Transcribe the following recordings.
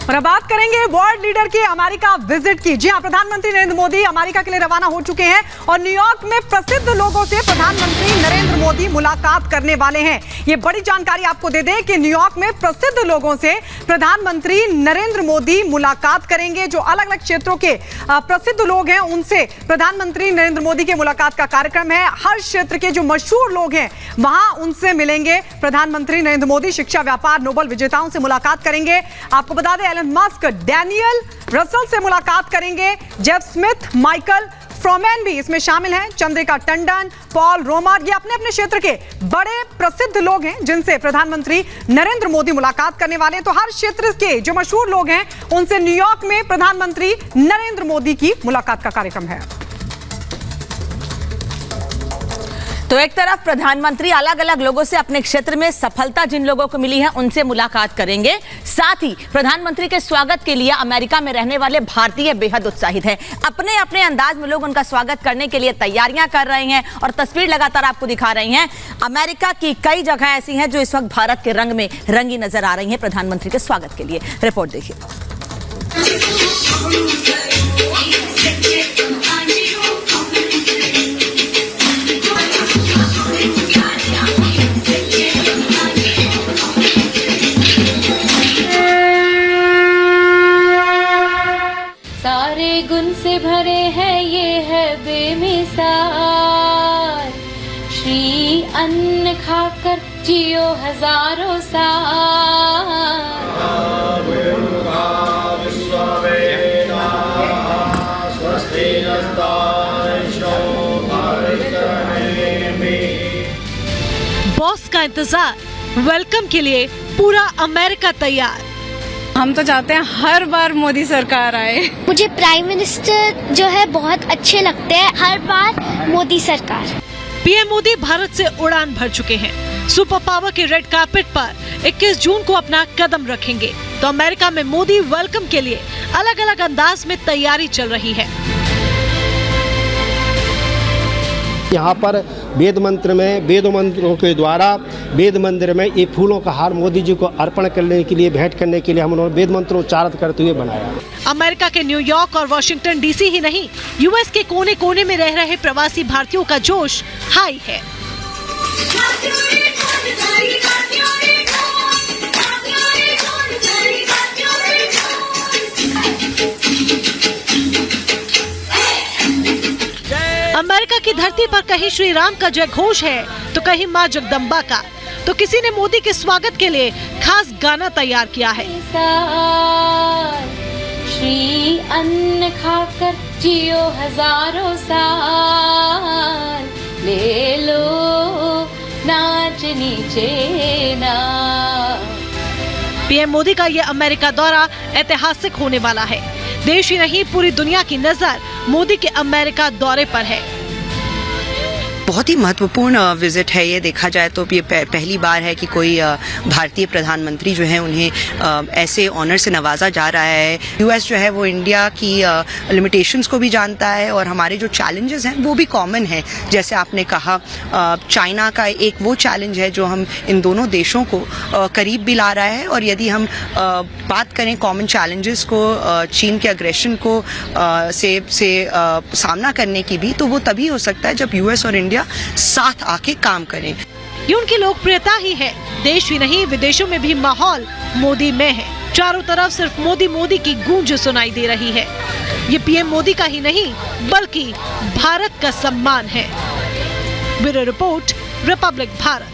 और अब बात करेंगे वर्ल्ड लीडर के अमेरिका विजिट की। जी हां, प्रधानमंत्री नरेंद्र मोदी अमेरिका के लिए रवाना हो चुके हैं और न्यूयॉर्क में प्रसिद्ध लोगों से प्रधानमंत्री नरेंद्र मोदी मुलाकात करने वाले हैं। ये बड़ी जानकारी आपको दे दें कि न्यूयॉर्क में प्रसिद्ध लोगों से प्रधानमंत्री नरेंद्र मोदी मुलाकात करेंगे। जो अलग अलग क्षेत्रों के प्रसिद्ध लोग हैं उनसे प्रधानमंत्री नरेंद्र मोदी के मुलाकात का कार्यक्रम है। हर क्षेत्र के जो मशहूर लोग हैं वहां उनसे मिलेंगे प्रधानमंत्री नरेंद्र मोदी। शिक्षा, व्यापार, नोबेल विजेताओं से मुलाकात करेंगे। आपको बता दें, एलन मस्क, डैनियल रसल से मुलाकात करेंगे। जेफ स्मिथ, माइकल फ्रोमैन भी इसमें शामिल हैं। चंद्रिका टंडन, पॉल रोमर, ये अपने अपने क्षेत्र के बड़े प्रसिद्ध लोग हैं जिनसे प्रधानमंत्री नरेंद्र मोदी मुलाकात करने वाले हैं। तो हर क्षेत्र के जो मशहूर लोग हैं उनसे न्यूयॉर्क में प्रधानमंत्री नरेंद्र मोदी की मुलाकात का कार्यक्रम है। तो एक तरफ प्रधानमंत्री अलग अलग लोगों से अपने क्षेत्र में सफलता जिन लोगों को मिली है उनसे मुलाकात करेंगे। साथ ही प्रधानमंत्री के स्वागत के लिए अमेरिका में रहने वाले भारतीय बेहद उत्साहित हैं। अपने अपने अंदाज में लोग उनका स्वागत करने के लिए तैयारियां कर रहे हैं और तस्वीर लगातार आपको दिखा रही हैं। अमेरिका की कई जगह ऐसी हैं जो इस वक्त भारत के रंग में रंगी नजर आ रही हैं प्रधानमंत्री के स्वागत के लिए। रिपोर्ट देखिए। सारे गुण से भरे हैं, ये है बेमिसाल। श्री अन्न खाकर जियो हजारों साल। बॉस का इंतजार, वेलकम के लिए पूरा अमेरिका तैयार। हम तो चाहते हैं हर बार मोदी सरकार आए। मुझे प्राइम मिनिस्टर जो है बहुत अच्छे लगते हैं, हर बार मोदी सरकार। पीएम मोदी भारत से उड़ान भर चुके हैं। सुपर पावर के रेड कार्पेट पर 21 जून को अपना कदम रखेंगे। तो अमेरिका में मोदी वेलकम के लिए अलग अलग अंदाज में तैयारी चल रही है। यहाँ पर वेद मंत्रों के द्वारा वेद मंदिर में ये फूलों का हार मोदी जी को अर्पण करने के लिए, भेंट करने के लिए हम उन्होंने वेद मंत्र उच्चारण करते हुए बनाया। अमेरिका के न्यूयॉर्क और वॉशिंगटन डीसी ही नहीं, यूएस के कोने कोने में रह रहे प्रवासी भारतीयों का जोश हाई है। अमेरिका की धरती पर कहीं श्री राम का जय घोष है तो कहीं मां जगदम्बा का। तो किसी ने मोदी के स्वागत के लिए खास गाना तैयार किया है। श्री अन्न खाकर जियो हजारों साल। ले लो नाच नीचे ना। पीएम मोदी का ये अमेरिका दौरा ऐतिहासिक होने वाला है। देश ही नहीं, पूरी दुनिया की नजर मोदी के अमेरिका दौरे पर है। बहुत ही महत्वपूर्ण विजिट है ये। देखा जाए तो ये पहली बार है कि कोई भारतीय प्रधानमंत्री जो है उन्हें ऐसे ऑनर से नवाजा जा रहा है। यूएस जो है वो इंडिया की लिमिटेशंस को भी जानता है और हमारे जो चैलेंजेस हैं वो भी कॉमन है। जैसे आपने कहा, चाइना का एक वो चैलेंज है जो हम इन दोनों देशों को करीब भी ला रहा है। और यदि हम बात करें कॉमन चैलेंजेस को, चीन के अग्रेशन को से सामना करने की भी, तो वो तभी हो सकता है जब यूएस और इंडिया साथ आके काम करें। ये उनकी लोकप्रियता ही है। देश ही नहीं, विदेशों में भी माहौल मोदी में है। चारों तरफ सिर्फ मोदी मोदी की गूंज सुनाई दे रही है। ये पीएम मोदी का ही नहीं बल्कि भारत का सम्मान है। Bureau report, republic Bharat.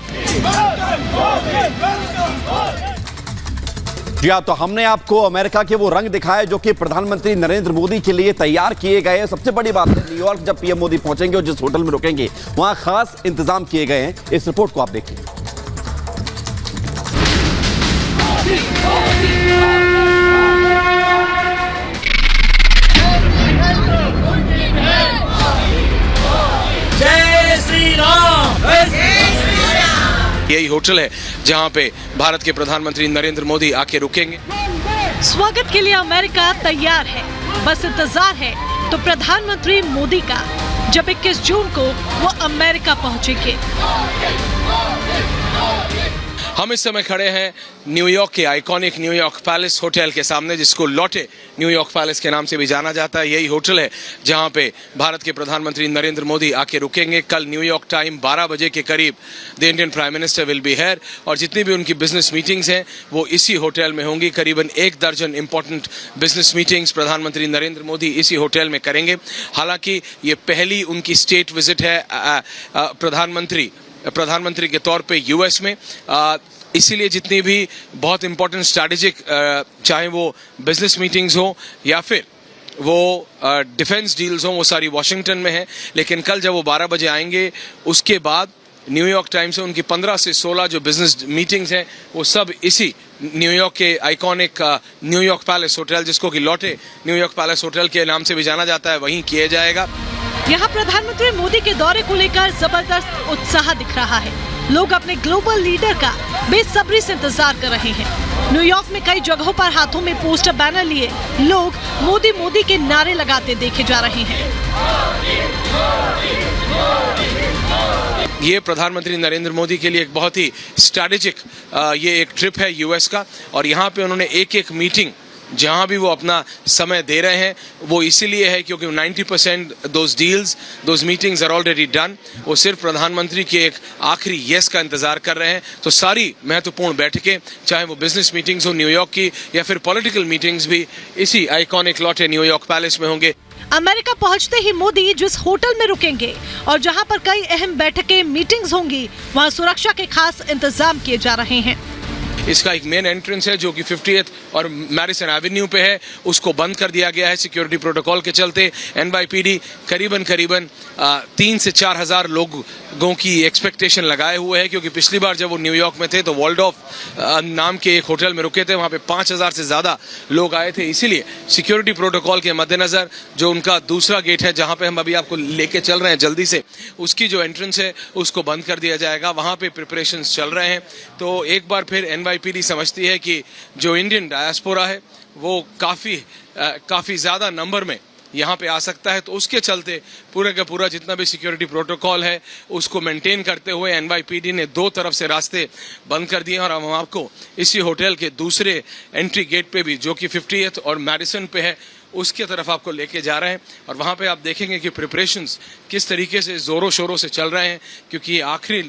जी हाँ, तो हमने आपको अमेरिका के वो रंग दिखाए जो कि प्रधानमंत्री नरेंद्र मोदी के लिए तैयार किए गए हैं। सबसे बड़ी बात है, न्यूयॉर्क जब पीएम मोदी पहुंचेंगे और जिस होटल में रुकेंगे वहां खास इंतजाम किए गए हैं। इस रिपोर्ट को आप देखिए। जय श्री राम। यही होटल है जहां पे भारत के प्रधानमंत्री नरेंद्र मोदी आके रुकेंगे। स्वागत के लिए अमेरिका तैयार है। बस इंतजार है तो प्रधानमंत्री मोदी का, जब 21 जून को वो अमेरिका पहुंचेंगे। हम इस समय खड़े हैं न्यूयॉर्क के आइकॉनिक न्यूयॉर्क पैलेस होटल के सामने, जिसको लॉटे न्यूयॉर्क पैलेस के नाम से भी जाना जाता है। यही होटल है जहां पे भारत के प्रधानमंत्री नरेंद्र मोदी आके रुकेंगे। कल न्यूयॉर्क टाइम 12 बजे के करीब the Indian prime minister will be here, और जितनी भी उनकी बिजनेस मीटिंग्स हैं वो इसी होटल में होंगी। करीबन 1 दर्जन इंपॉर्टेंट बिजनेस मीटिंग्स प्रधानमंत्री नरेंद्र मोदी इसी होटल में करेंगे। हालांकि ये पहली उनकी स्टेट विजिट है प्रधानमंत्री के तौर पे यूएस में, इसीलिए जितनी भी बहुत इंपॉर्टेंट स्ट्रैटेजिक चाहे वो बिजनेस मीटिंग्स हो या फिर वो डिफेंस डील्स हो, वो सारी वॉशिंगटन में है। लेकिन कल जब वो 12 बजे आएंगे उसके बाद न्यूयॉर्क टाइम से उनकी 15 से 16 जो बिजनेस मीटिंग्स हैं वो सब इसी न्यूयॉर्क के आइकॉनिक न्यूयॉर्क पैलेस होटल, जिसको कि लॉटे न्यूयॉर्क पैलेस होटल के नाम से भी जाना जाता है, वहीं किया जाएगा। यहाँ प्रधानमंत्री मोदी के दौरे को लेकर जबरदस्त उत्साह दिख रहा है। लोग अपने ग्लोबल लीडर का बेसब्री से इंतजार कर रहे हैं। न्यूयॉर्क में कई जगहों पर हाथों में पोस्टर बैनर लिए लोग मोदी मोदी के नारे लगाते देखे जा रहे हैं। ये प्रधानमंत्री नरेंद्र मोदी के लिए एक बहुत ही स्ट्रैटेजिक ये एक ट्रिप है यूएस का, और यहाँ पे उन्होंने एक मीटिंग जहाँ भी वो अपना समय दे रहे हैं वो इसीलिए है क्योंकि 90% those deals those meetings are already done. वो सिर्फ प्रधानमंत्री के एक आखिरी यस का इंतजार कर रहे हैं। तो सारी महत्वपूर्ण बैठकें, चाहे वो बिजनेस मीटिंग्स हो न्यूयॉर्क की या फिर पॉलिटिकल मीटिंग्स, भी इसी आइकॉनिक लॉटे न्यूयॉर्क पैलेस में होंगे। अमेरिका पहुंचते ही मोदी जिस होटल में रुकेंगे और जहां पर कई अहम बैठकें मीटिंग्स होंगी, वहां सुरक्षा के खास इंतजाम किए जा रहे हैं। इसका एक मेन एंट्रेंस है जो कि 50th और मैडिसन एवेन्यू पे है, उसको बंद कर दिया गया है सिक्योरिटी प्रोटोकॉल के चलते। एनवाईपीडी करीबन 3 से 4 हजार लोगों की एक्सपेक्टेशन लगाए हुए है, क्योंकि पिछली बार जब वो न्यूयॉर्क में थे तो वॉल्डॉर्फ नाम के एक होटल में रुके थे, वहाँ पे 5000 से ज़्यादा लोग आए थे। इसीलिए सिक्योरिटी प्रोटोकॉल के मद्देनज़र जो उनका दूसरा गेट है जहाँ पे हम अभी आपको लेके चल रहे हैं जल्दी से, उसकी जो एंट्रेंस है उसको बंद कर दिया जाएगा। वहाँ पे प्रिपरेशंस चल रहे हैं। तो एक बार फिर एनवाईपीडी समझती है कि जो इंडियन डायस्पोरा है वो काफ़ी ज़्यादा नंबर में यहाँ पे आ सकता है, तो उसके चलते पूरे का पूरा जितना भी सिक्योरिटी प्रोटोकॉल है उसको मेंटेन करते हुए एनवाईपीडी ने 2 तरफ से रास्ते बंद कर दिए। और हम आपको इसी होटल के दूसरे एंट्री गेट पे भी, जो कि 50th और मैडिसन पे है, उसके तरफ आपको लेके जा रहे हैं। और वहाँ पे आप देखेंगे कि प्रिपरेशंस किस तरीके से ज़ोरों शोरों से चल रहे हैं, क्योंकि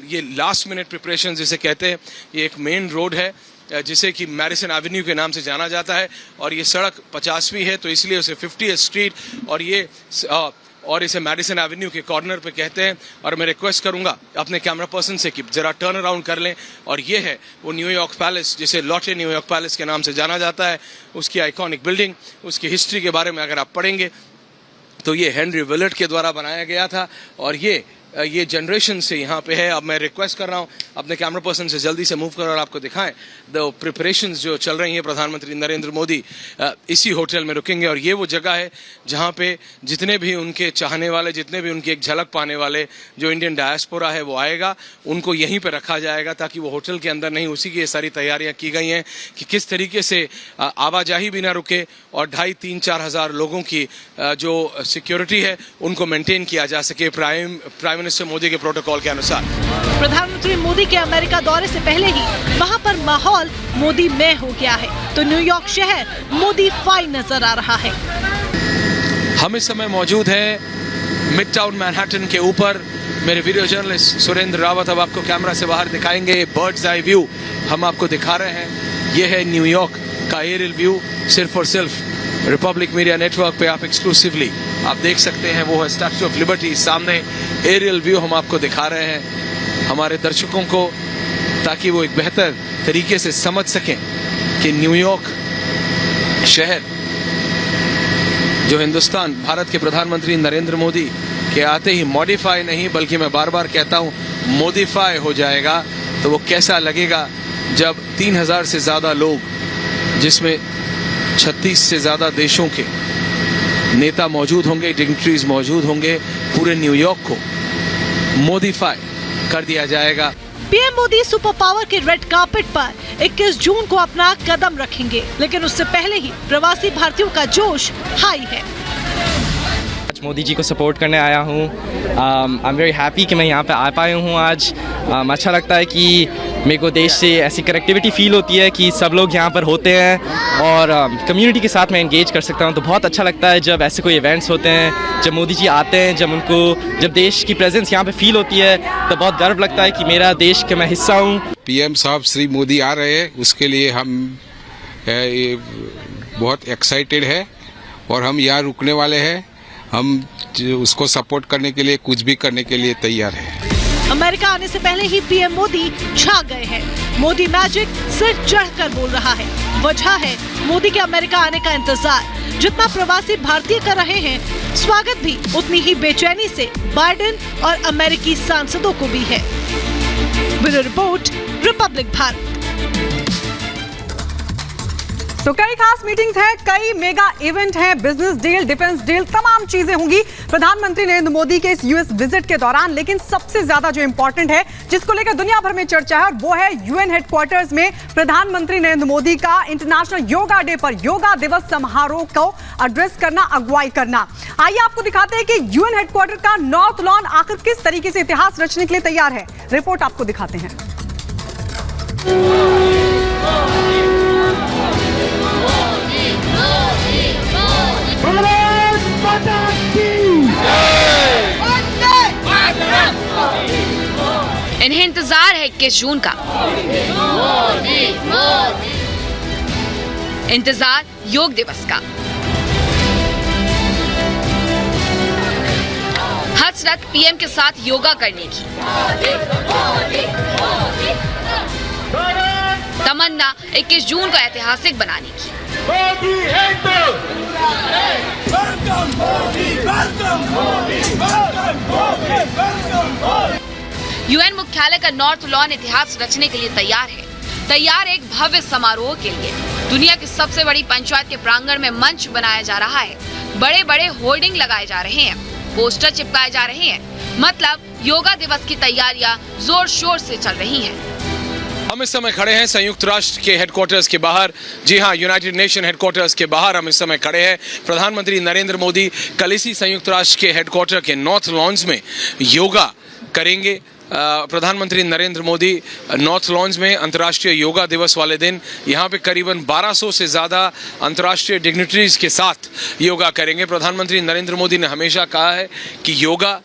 ये लास्ट मिनट प्रिपरेशंस जिसे कहते हैं। ये एक मेन रोड है जिसे कि मैडिसन एवेन्यू के नाम से जाना जाता है, और ये सड़क 50वीं है तो इसलिए उसे 50th स्ट्रीट और इसे मैडिसन एवेन्यू के कॉर्नर पे कहते हैं। और मैं रिक्वेस्ट करूंगा अपने कैमरा पर्सन से कि जरा टर्न अराउंड कर लें। और ये है वो न्यूयॉर्क पैलेस जिसे लॉटे न्यूयॉर्क पैलेस के नाम से जाना जाता है। उसकी आइकॉनिक बिल्डिंग, उसकी हिस्ट्री के बारे में अगर आप पढ़ेंगे तो ये हेनरी विलेट के द्वारा बनाया गया था, और ये जनरेशन से यहाँ पे है। अब मैं रिक्वेस्ट कर रहा हूँ अपने कैमरा पर्सन से जल्दी से मूव करो और आपको दिखाएं द प्रिपरेशंस जो चल रही हैं। प्रधानमंत्री नरेंद्र मोदी इसी होटल में रुकेंगे, और ये वो जगह है जहाँ पे जितने भी उनके चाहने वाले, जितने भी उनकी एक झलक पाने वाले जो इंडियन डायस्पोरा है वो आएगा, उनको यहीं पे रखा जाएगा ताकि वो होटल के अंदर नहीं। उसी की ये सारी तैयारियाँ की गई हैं कि किस तरीके से आवाजाही भी ना रुके और 2,500-4 हजार लोगों की जो सिक्योरिटी है उनको मेंटेन किया जा सके प्राइम मिनिस्टर मोदी के प्रोटोकॉल के अनुसार। प्रधानमंत्री मोदी के अमेरिका दौरे से पहले ही वहां पर माहौल मोदी में हो गया है, तो न्यूयॉर्क शहर मोदीफाई नजर आ रहा है। हम इस समय मौजूद हैं मिडटाउन मैनहट्टन के ऊपर। मेरे वीडियो जर्नलिस्ट सुरेंद्र रावत अब आपको कैमरा से बाहर दिखाएंगे। बर्ड्स आई व्यू हम आपको दिखा रहे हैं। यह है न्यूयॉर्क का एरियल व्यू, सिर्फ और सिर्फ रिपब्लिक मीडिया नेटवर्क पे आप एक्सक्लूसिवली आप देख सकते हैं। वो है स्टैच्यू ऑफ लिबर्टी, सामने एरियल व्यू हम आपको दिखा रहे हैं हमारे दर्शकों को, ताकि वो एक बेहतर तरीके से समझ सकें कि न्यूयॉर्क शहर जो हिंदुस्तान, भारत के प्रधानमंत्री नरेंद्र मोदी के आते ही मॉडिफाई नहीं बल्कि मैं बार बार कहता हूँ मोदीफाई हो जाएगा। तो वो कैसा लगेगा जब 3,000 से ज़्यादा लोग, जिसमें 36 से ज़्यादा देशों के नेता मौजूद होंगे, डिग्निटरीज मौजूद होंगे, पूरे न्यूयॉर्क को मोदीफाई कर दिया जाएगा। पीएम मोदी सुपर पावर के रेड कार्पेट पर 21 जून को अपना कदम रखेंगे, लेकिन उससे पहले ही प्रवासी भारतीयों का जोश हाई है। आज मोदी जी को सपोर्ट करने आया हूँ। आई एम वेरी हैप्पी कि मैं यहाँ पे आ पाया हूँ आज। अच्छा लगता है कि मेरे को देश से ऐसी कनेक्टिविटी फील होती है कि सब लोग यहाँ पर होते हैं और कम्युनिटी के साथ मैं एंगेज कर सकता हूँ। तो बहुत अच्छा लगता है जब ऐसे कोई इवेंट्स होते हैं, जब मोदी जी आते हैं, जब देश की प्रेजेंस यहाँ पे फील होती है तो बहुत गर्व लगता है कि मेरा देश का मैं हिस्सा हूँ। पीएम साहब श्री मोदी आ रहे हैं, उसके लिए हम ये बहुत एक्साइटेड है और हम यहाँ रुकने वाले हैं। हम उसको सपोर्ट करने के लिए कुछ भी करने के लिए तैयार हैं। अमेरिका आने से पहले ही पीएम मोदी छा गए हैं। मोदी मैजिक सिर चढ़कर बोल रहा है। वजह है मोदी के अमेरिका आने का इंतजार। जितना प्रवासी भारतीय कर रहे हैं, स्वागत भी उतनी ही बेचैनी से बाइडेन और अमेरिकी सांसदों को भी है। Bureau report, republic Bharat. तो कई खास मीटिंग्स हैं, कई मेगा इवेंट हैं, बिजनेस डील, डिफेंस डील, तमाम चीजें होंगी प्रधानमंत्री नरेंद्र मोदी के इस यूएस विजिट के दौरान। लेकिन सबसे ज्यादा जो इंपॉर्टेंट है, जिसको लेकर दुनिया भर में चर्चा है, और वो है यूएन हेडक्वार्टर्स में प्रधानमंत्री नरेंद्र मोदी का इंटरनेशनल योगा डे पर योगा दिवस समारोह को एड्रेस करना, अगुवाई करना। आइए आपको दिखाते हैं कि यूएन हेडक्वार्टर का नॉर्थ लॉन आखिर किस तरीके से इतिहास रचने के लिए तैयार है। रिपोर्ट आपको दिखाते हैं। इन्हें इंतजार है 21 जून का। इंतजार योग दिवस का। हसरत पीएम के साथ योगा करने की। तमन्ना 21 जून को ऐतिहासिक बनाने की। यूएन मुख्यालय का नॉर्थ लॉन इतिहास रचने के लिए तैयार है। तैयार एक भव्य समारोह के लिए। दुनिया की सबसे बड़ी पंचायत के प्रांगण में मंच बनाया जा रहा है। बड़े बड़े होर्डिंग लगाए जा रहे हैं, पोस्टर चिपकाए जा रहे हैं। मतलब योगा दिवस की तैयारियां जोर शोर से चल रही हैं। हम इस समय खड़े हैं संयुक्त राष्ट्र के हेडक्वार्टर्स के बाहर। जी हां, यूनाइटेड नेशन हेडक्वार्टर्स के बाहर हम इस समय खड़े हैं। प्रधानमंत्री नरेंद्र मोदी कल इसी संयुक्त राष्ट्र के हेडक्वार्टर के नॉर्थ लॉन्स में योगा करेंगे। प्रधानमंत्री नरेंद्र मोदी नॉर्थ लॉन्स में अंतर्राष्ट्रीय योगा दिवस वाले दिन यहाँ पे करीबन 1200 से ज़्यादा अंतर्राष्ट्रीय डिग्निटरीज के साथ योगा करेंगे। प्रधानमंत्री नरेंद्र मोदी ने हमेशा कहा है कि योगा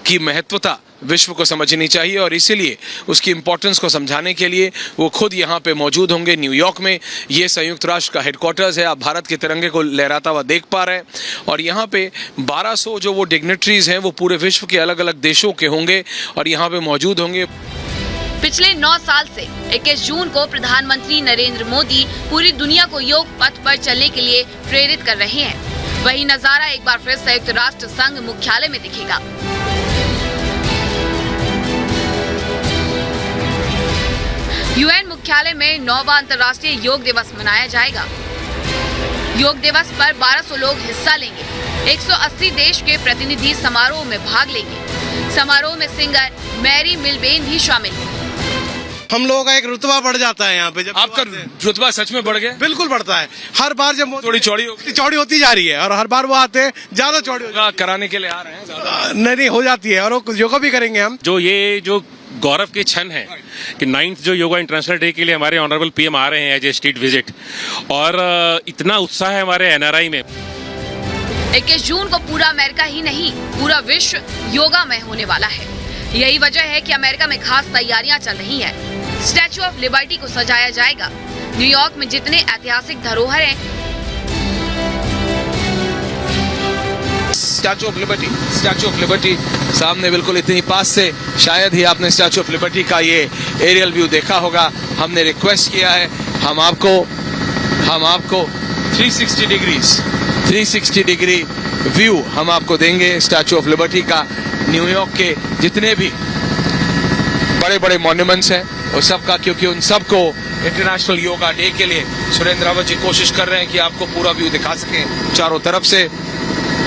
की महत्वता विश्व को समझनी चाहिए और इसीलिए उसकी इम्पोर्टेंस को समझाने के लिए वो खुद यहाँ पे मौजूद होंगे न्यूयॉर्क में। ये संयुक्त राष्ट्र का हेडक्वार्टर्स है। आप भारत के तिरंगे को लहराता हुआ देख पा रहे हैं और यहाँ पे 1200 जो वो डिग्निटरीज हैं वो पूरे विश्व के अलग अलग देशों के होंगे और यहाँ पे मौजूद होंगे। पिछले 9 साल से 21 जून को प्रधानमंत्री नरेंद्र मोदी पूरी दुनिया को योग पथ पर चलने के लिए प्रेरित कर रहे हैं। वही नजारा एक बार फिर संयुक्त राष्ट्र संघ मुख्यालय में दिखेगा। यूएन मुख्यालय में 9वां अंतर्राष्ट्रीय योग दिवस मनाया जाएगा। योग दिवस पर 1200 लोग हिस्सा लेंगे। 180 देश के प्रतिनिधि समारोह में भाग लेंगे। समारोह में सिंगर मैरी मिलबेन भी शामिल हैं। हम लोगों का एक रुतबा बढ़ जाता है यहाँ पे। जब आपका रुतबा सच में बढ़ गया? बिल्कुल बढ़ता है। हर बार जब थोड़ी चौड़ी होती जा रही है और हर बार वो आते हैं ज्यादा चौड़ी कराने के लिए आ रहे हैं ज्यादा। नहीं हो जाती है और वो योगा भी करेंगे हम। जो गौरव के क्षण है कि 9th जो योगा इंटरनेशनल डे के लिए हमारे ऑनरेबल पीएम आ रहे हैं एज ए स्टेट विजिट और इतना उत्साह है हमारे एनआरआई में। 21 जून को पूरा अमेरिका ही नहीं पूरा विश्व योगामय होने वाला है। यही वजह है कि अमेरिका में खास तैयारियां चल रही हैं। स्टैचू ऑफ लिबर्टी को सजाया जाएगा। न्यूयॉर्क में जितने ऐतिहासिक धरोहर हैं, स्टैचू ऑफ लिबर्टी सामने बिल्कुल इतनी पास से शायद ही आपने स्टैचू ऑफ लिबर्टी का ये एरियल व्यू देखा होगा। हमने रिक्वेस्ट किया है हम आपको 360 डिग्री व्यू हम आपको देंगे स्टैचू ऑफ लिबर्टी का। न्यूयॉर्क के जितने भी बड़े बड़े मॉन्यूमेंट्स हैं उन सब का, क्योंकि उन सबको इंटरनेशनल योगा डे के लिए सुरेंद्र रावत जी कोशिश कर रहे हैं कि आपको पूरा व्यू दिखा सकें चारों तरफ से।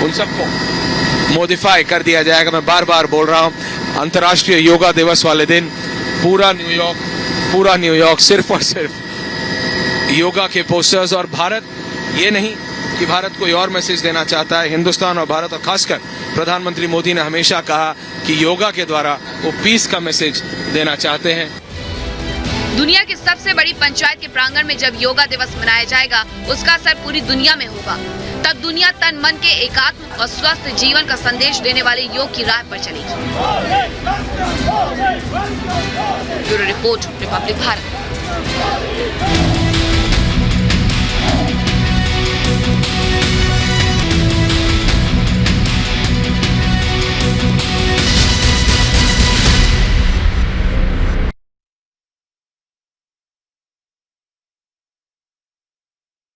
उन सबको मॉडिफाई कर दिया जाएगा। मैं बार बार बोल रहा हूं, अंतर्राष्ट्रीय योगा दिवस वाले दिन पूरा न्यूयॉर्क सिर्फ और सिर्फ योगा के पोस्टर्स। और भारत ये नहीं कि भारत कोई और मैसेज देना चाहता है। हिंदुस्तान और भारत और खासकर प्रधानमंत्री मोदी ने हमेशा कहा कि योगा के द्वारा वो पीस का मैसेज देना चाहते हैं। दुनिया की सबसे बड़ी पंचायत के प्रांगण में जब योगा दिवस मनाया जाएगा, उसका असर पूरी दुनिया में होगा। तब दुनिया तन मन के एकात्म और स्वस्थ जीवन का संदेश देने वाले योग की राह पर चलेगी। Bureau report, republic Bharat.